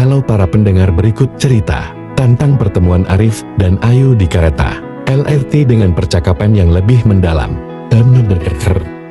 Halo para pendengar, berikut cerita tentang pertemuan Arif dan Ayu di kereta LRT dengan percakapan yang lebih mendalam.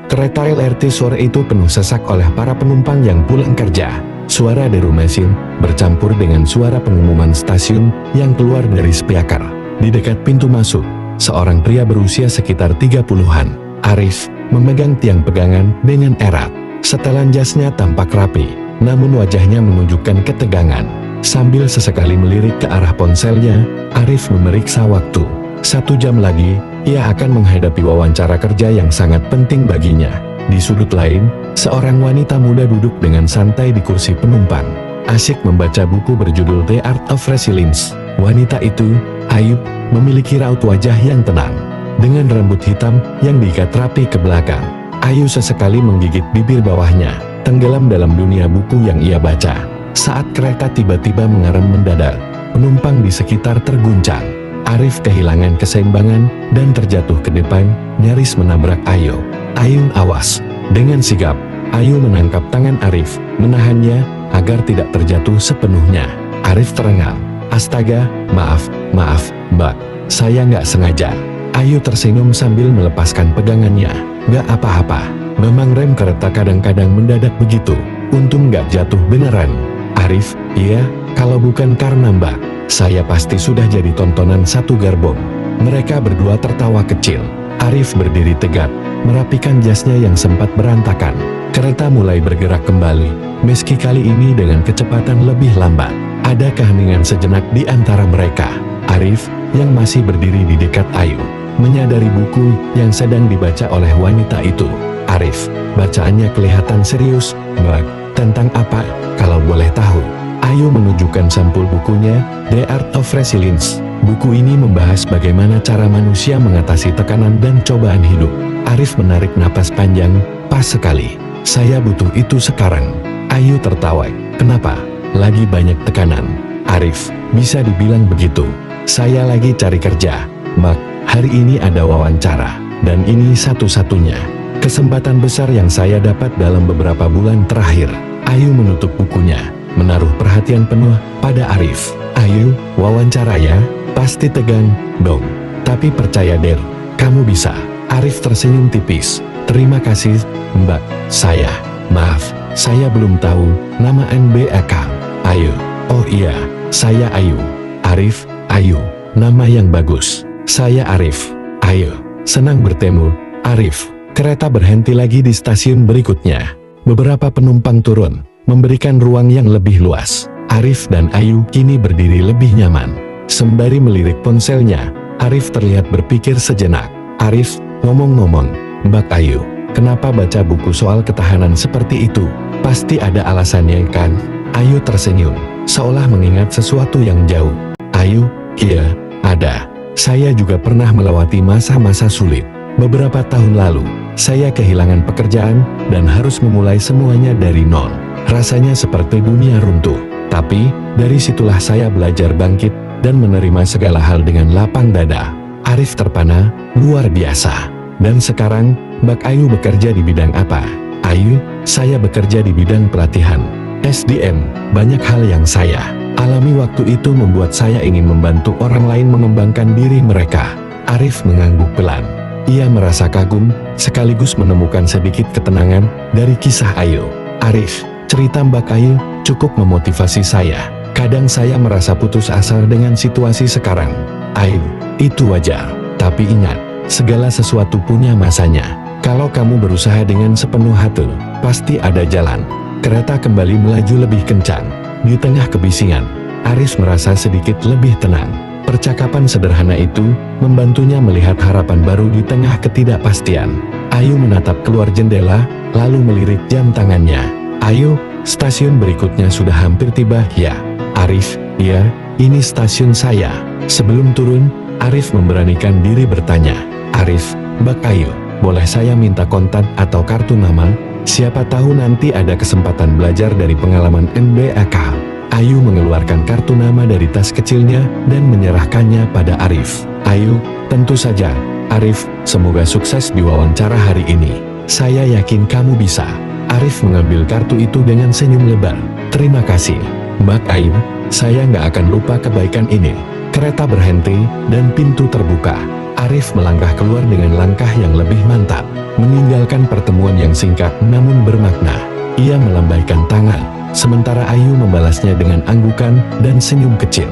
Kereta LRT sore itu penuh sesak oleh para penumpang yang pulang kerja. Suara deru mesin bercampur dengan suara pengumuman stasiun yang keluar dari speaker. Di dekat pintu masuk, seorang pria berusia sekitar 30-an, Arif, memegang tiang pegangan dengan erat. Setelan jasnya tampak rapi, namun wajahnya menunjukkan ketegangan. Sambil sesekali melirik ke arah ponselnya, Arif memeriksa waktu. 1 jam lagi, ia akan menghadapi wawancara kerja yang sangat penting baginya. Di sudut lain, seorang wanita muda duduk dengan santai di kursi penumpang, asyik membaca buku berjudul The Art of Resilience. Wanita itu, Ayu, memiliki raut wajah yang tenang, dengan rambut hitam yang diikat rapi ke belakang. Ayu sesekali menggigit bibir bawahnya, tenggelam dalam dunia buku yang ia baca. Saat kereta tiba-tiba mengerem mendadak, penumpang di sekitar terguncang. Arif kehilangan keseimbangan dan terjatuh ke depan, nyaris menabrak Ayu. "Ayu, awas!" Dengan sigap, Ayu menangkap tangan Arif, menahannya agar tidak terjatuh sepenuhnya. Arif terengah, "Astaga, maaf, Mbak, saya nggak sengaja." Ayu tersenyum sambil melepaskan pegangannya. "Nggak apa-apa, memang rem kereta kadang-kadang mendadak begitu, untung nggak jatuh beneran." Arif, "Iya, kalau bukan karena Mbak, saya pasti sudah jadi tontonan satu gerbong." Mereka berdua tertawa kecil. Arif berdiri tegak, merapikan jasnya yang sempat berantakan. Kereta mulai bergerak kembali, meski kali ini dengan kecepatan lebih lambat. Ada keheningan sejenak di antara mereka. Arif, yang masih berdiri di dekat Ayu, menyadari buku yang sedang dibaca oleh wanita itu. "Arif, bacaannya kelihatan serius, Mbak. Tentang apa, kalau boleh tahu?" Ayu menunjukkan sampul bukunya, The Art of Resilience. Buku ini membahas bagaimana cara manusia mengatasi tekanan dan cobaan hidup. Arif menarik napas panjang. "Pas sekali, saya butuh itu sekarang." Ayu tertawa. "Kenapa? Lagi banyak tekanan?" "Arif, bisa dibilang begitu. Saya lagi cari kerja, Mbak. Hari ini ada wawancara, dan ini satu-satunya kesempatan besar yang saya dapat dalam beberapa bulan terakhir." Ayu menutup bukunya, menaruh perhatian penuh pada Arif. "Ayu, wawancara ya? Pasti tegang dong. Tapi percaya deh, kamu bisa." Arif tersenyum tipis. "Terima kasih, Mbak. Maaf, saya belum tahu nama NBAK. Ayu." "Oh iya, saya Ayu." "Arif, Ayu, nama yang bagus. Saya Arif." "Ayu, senang bertemu, Arif." Kereta berhenti lagi di stasiun berikutnya. Beberapa penumpang turun, memberikan ruang yang lebih luas. Arif dan Ayu kini berdiri lebih nyaman. Sembari melirik ponselnya, Arif terlihat berpikir sejenak. "Arif, ngomong-ngomong, Mbak Ayu, kenapa baca buku soal ketahanan seperti itu? Pasti ada alasannya kan?" Ayu tersenyum, seolah mengingat sesuatu yang jauh. "Ayu, iya, ada. Saya juga pernah melewati masa-masa sulit. Beberapa tahun lalu, saya kehilangan pekerjaan dan harus memulai semuanya dari nol. Rasanya seperti dunia runtuh. Tapi, dari situlah saya belajar bangkit dan menerima segala hal dengan lapang dada." Arif terpana, luar biasa. "Dan sekarang, Mbak Ayu bekerja di bidang apa?" "Ayu, saya bekerja di bidang pelatihan SDM. Banyak hal yang saya alami waktu itu membuat saya ingin membantu orang lain mengembangkan diri mereka." Arif mengangguk pelan. Ia merasa kagum, sekaligus menemukan sedikit ketenangan dari kisah Ayu. "Arif, cerita Mbak Ayu cukup memotivasi saya. Kadang saya merasa putus asa dengan situasi sekarang." "Ayu, itu wajar. Tapi ingat, segala sesuatu punya masanya. Kalau kamu berusaha dengan sepenuh hati, pasti ada jalan." Kereta kembali melaju lebih kencang. Di tengah kebisingan, Arif merasa sedikit lebih tenang. Percakapan sederhana itu membantunya melihat harapan baru di tengah ketidakpastian. Ayu menatap keluar jendela, lalu melirik jam tangannya. "Ayu, stasiun berikutnya sudah hampir tiba." "Ya." "Arif, iya, ini stasiun saya." Sebelum turun, Arif memberanikan diri bertanya. "Arif, Mbak Ayu, boleh saya minta kontak atau kartu nama? Siapa tahu nanti ada kesempatan belajar dari pengalaman NBAK." Ayu mengeluarkan kartu nama dari tas kecilnya dan menyerahkannya pada Arif. "Ayu, tentu saja. Arif, semoga sukses di wawancara hari ini. Saya yakin kamu bisa." Arif mengambil kartu itu dengan senyum lebar. "Terima kasih." Mbak Ayu, saya nggak akan lupa kebaikan ini. Kereta berhenti, dan pintu terbuka. Arif melangkah keluar dengan langkah yang lebih mantap, meninggalkan pertemuan yang singkat namun bermakna. Ia melambaikan tangan, sementara Ayu membalasnya dengan anggukan dan senyum kecil.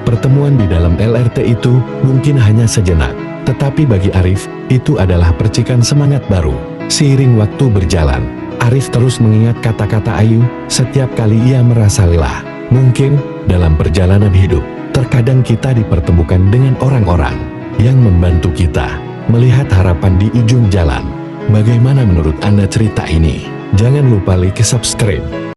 Pertemuan di dalam LRT itu mungkin hanya sejenak, tetapi bagi Arif, itu adalah percikan semangat baru. Seiring waktu berjalan, Arif terus mengingat kata-kata Ayu setiap kali ia merasa lelah. Mungkin, dalam perjalanan hidup, terkadang kita dipertemukan dengan orang-orang yang membantu kita melihat harapan di ujung jalan. Bagaimana menurut Anda cerita ini? Jangan lupa like, subscribe,